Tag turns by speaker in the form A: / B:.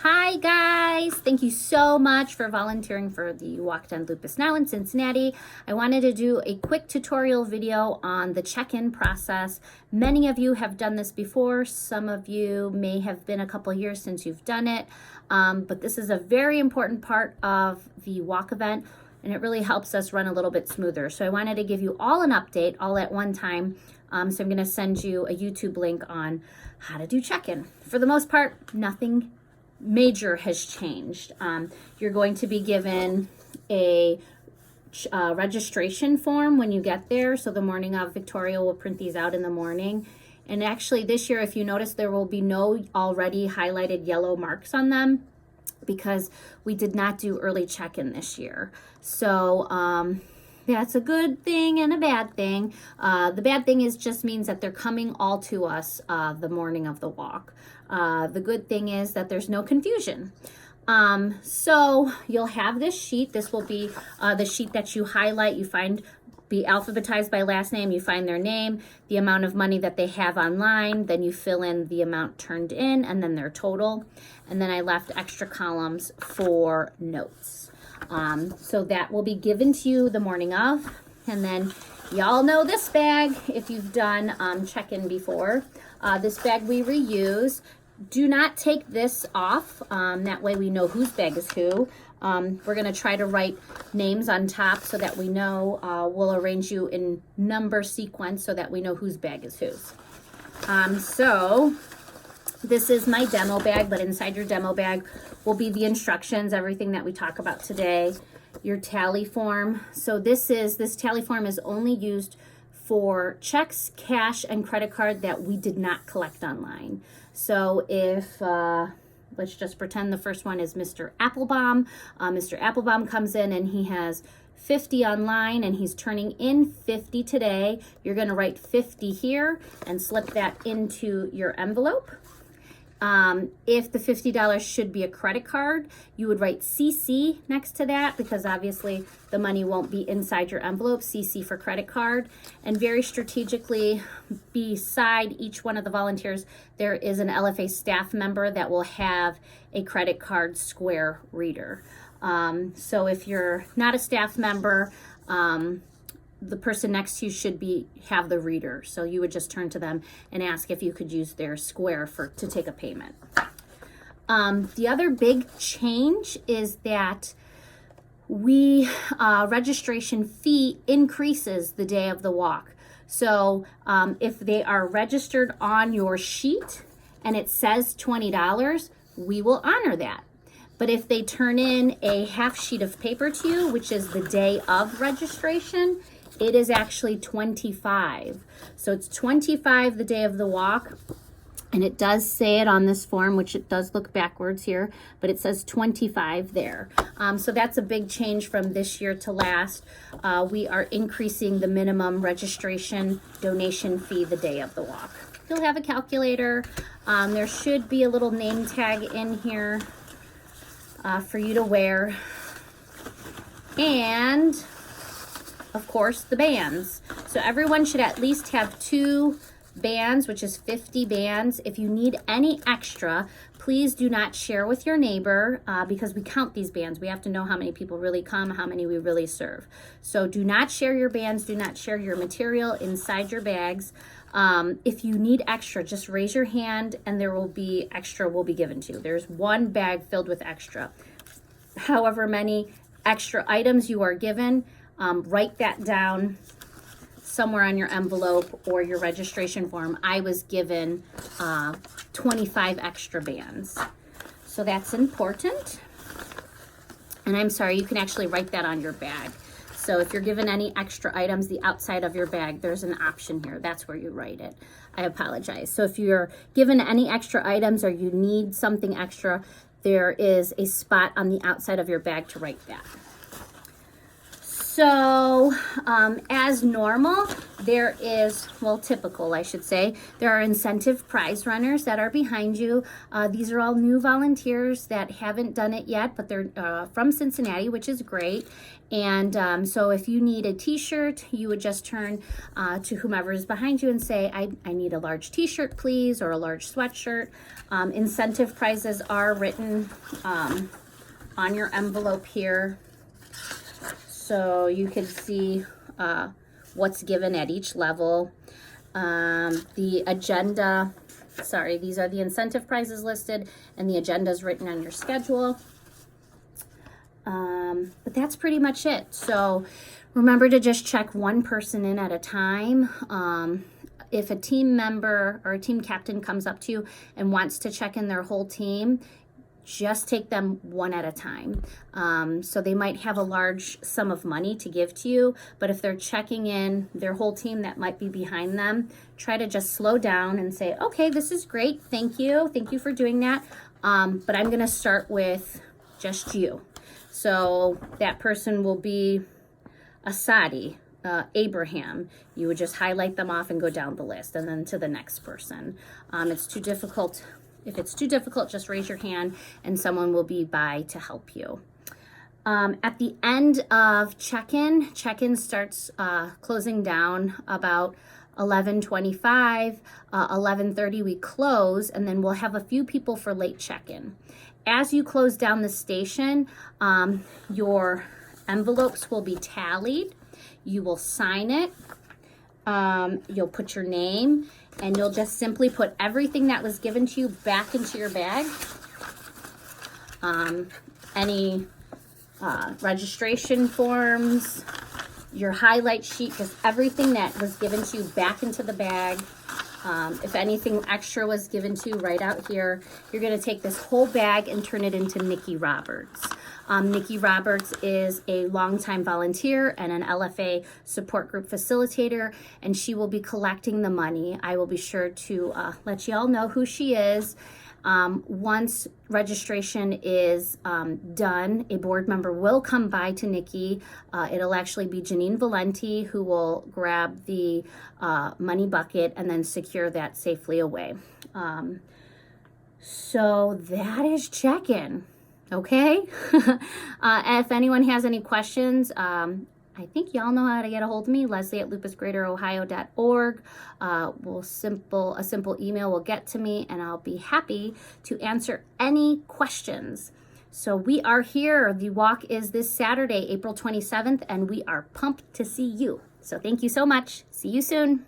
A: Hi guys, thank you so much for volunteering for the Walk Down Lupus Now in Cincinnati. I wanted to do a quick tutorial video on the check-in process. Many of you have done this before. Some of you may have been a couple years since you've done it, but this is a very important part of the walk event and it really helps us run a little bit smoother. So I wanted to give you all an update all at one time. So I'm going to send you a YouTube link on how to do check-in. For the most part, nothing major has changed. You're going to be given a registration form when you get there. So the morning of, Victoria will print these out in the morning. And actually this year, if you notice, there will be no already highlighted yellow marks on them because we did not do early check-in this year. So that's a good thing and a bad thing. The bad thing is just means that they're coming all to us the morning of the walk. The good thing is that there's no confusion. So you'll have this sheet. This will be the sheet that you highlight. You find be alphabetized by last name. You find their name, the amount of money that they have online. Then you fill in the amount turned in and then their total. And then I left extra columns for notes. So that will be given to you the morning of. And then y'all know this bag if you've done check-in before. This bag we reuse. Do not take this off. That way we know whose bag is who. We're going to try to write names on top so that we know. We'll arrange you in number sequence so that we know whose bag is whose. So this is my demo bag, but inside your demo bag will be the instructions, everything that we talk about today, your tally form. So this tally form is only used for checks, cash, and credit card that we did not collect online. So if, let's just pretend the first one is Mr. Applebaum. Mr. Applebaum comes in and he has 50 online and he's turning in 50 today. You're gonna write 50 here and slip that into your envelope. If the $50 should be a credit card, you would write CC next to that because obviously the money won't be inside your envelope, CC for credit card. And very strategically, beside each one of the volunteers, there is an LFA staff member that will have a credit card square reader. So if you're not a staff member, the person next to you should have the reader. So you would just turn to them and ask if you could use their square to take a payment. The other big change is that registration fee increases the day of the walk. So if they are registered on your sheet and it says $20, we will honor that. But if they turn in a half sheet of paper to you, which is the day of registration, it is actually 25. So it's 25 the day of the walk. And it does say it on this form, which it does look backwards here, but it says 25 there. So that's a big change from this year to last. We are increasing the minimum registration donation fee the day of the walk. You'll have a calculator. There should be a little name tag in here for you to wear. And of course, the bands. So everyone should at least have 2 bands, which is 50 bands. If you need any extra, please do not share with your neighbor because we count these bands. We have to know how many people really come, how many we really serve. So do not share your bands, do not share your material inside your bags. If you need extra, just raise your hand and there will be extra will be given to you. There's 1 bag filled with extra. However many extra items you are given, write that down somewhere on your envelope or your registration form. I was given 25 extra bands. So that's important. And I'm sorry, you can actually write that on your bag. So if you're given any extra items, the outside of your bag, there's an option here. That's where you write it. I apologize. So if you're given any extra items or you need something extra, there is a spot on the outside of your bag to write that. So as normal, there is, well, typical, I should say, there are incentive prize runners that are behind you. These are all new volunteers that haven't done it yet, but they're from Cincinnati, which is great. And so if you need a t-shirt, you would just turn to whomever is behind you and say, I need a large t-shirt, please, or a large sweatshirt. Incentive prizes are written on your envelope here, so you can see what's given at each level. The agenda, sorry, these are the incentive prizes listed, and the agenda is written on your schedule. But that's pretty much it. So remember to just check one person in at a time. If a team member or a team captain comes up to you and wants to check in their whole team, just take them one at a time. So they might have a large sum of money to give to you, but if they're checking in their whole team that might be behind them, try to just slow down and say, okay, this is great. Thank you. Thank you for doing that. But I'm going to start with just you. So that person will be Asadi, Abraham. You would just highlight them off and go down the list, and then to the next person. It's too difficult. If it's too difficult, just raise your hand and someone will be by to help you. At the end of check-in starts closing down about 11:25, 11:30 we close, and then we'll have a few people for late check-in. As you close down the station, your envelopes will be tallied. You will sign it. You'll put your name, and you'll just simply put everything that was given to you back into your bag. Any registration forms, your highlight sheet, just everything that was given to you back into the bag. If anything extra was given to you, right out here. You're going to take this whole bag and turn it into Nikki Roberts. Nikki Roberts is a longtime volunteer and an LFA support group facilitator, and she will be collecting the money. I will be sure to let you all know who she is. Once registration is done, a board member will come by to Nikki. It'll actually be Janine Valenti who will grab the money bucket and then secure that safely away. So that is check-in, okay? If anyone has any questions, I think y'all know how to get a hold of me, leslie@lupusgreaterohio.org. A simple email will get to me, and I'll be happy to answer any questions. So we are here. The walk is this Saturday, April 27th, and we are pumped to see you. So thank you so much. See you soon.